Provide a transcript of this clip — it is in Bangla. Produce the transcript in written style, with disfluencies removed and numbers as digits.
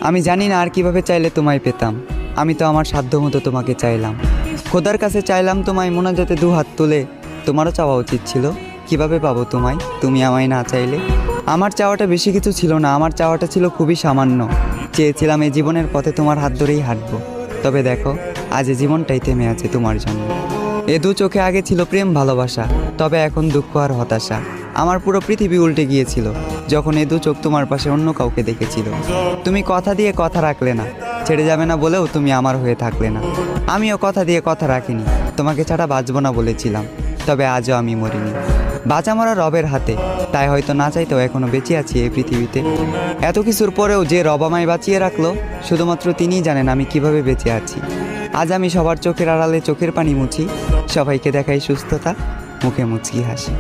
আমি জানি না আর কিভাবে চাইলে তোমায় পেতাম। আমি তো আমার সাধ্য মতো তোমাকে চাইলাম, খোদার কাছে চাইলাম তোমায় মোনাজাতে দু হাত তুলে। তোমারও চাওয়া উচিত ছিল, কিভাবে পাবো তোমায় তুমি আমায় না চাইলে। আমার চাওয়াটা বেশি কিছু ছিল না, আমার চাওয়াটা ছিল খুবই সামান্য। চেয়েছিলাম এই জীবনের পথে তোমার হাত ধরেই হাঁটবো। তবে দেখো, আজ এই জীবনটাই থেমে আছে তোমার জন্য। এ দু চোখে আগে ছিল প্রেম ভালোবাসা, তবে এখন দুঃখ আর হতাশা। আমার পুরো পৃথিবী উল্টে গিয়েছিল যখন এ দু চোখ তোমার পাশে অন্য কাউকে দেখেছিল। তুমি কথা দিয়ে কথা রাখলে না, ছেড়ে যাবে না বলেও তুমি আমার হয়ে থাকলে না। আমিও কথা দিয়ে কথা রাখিনি, তোমাকে ছাড়া বাঁচবো না বলেছিলাম। তবে আজও আমি মরিনি, বাঁচা মরা রবের হাতে। তাই হয়তো না চাইতেও এখনো বেঁচে আছি এই পৃথিবীতে। এত কিছুর পরেও যে রব আমায় বাঁচিয়ে রাখলো, শুধুমাত্র তিনিই জানেন আমি কিভাবে বেঁচে আছি। আজ আমি সবার চোখের আড়ালে চোখের পানি মুছি, সবাইকে দেখাই সুস্থতা, মুখে মুচকি হাসি।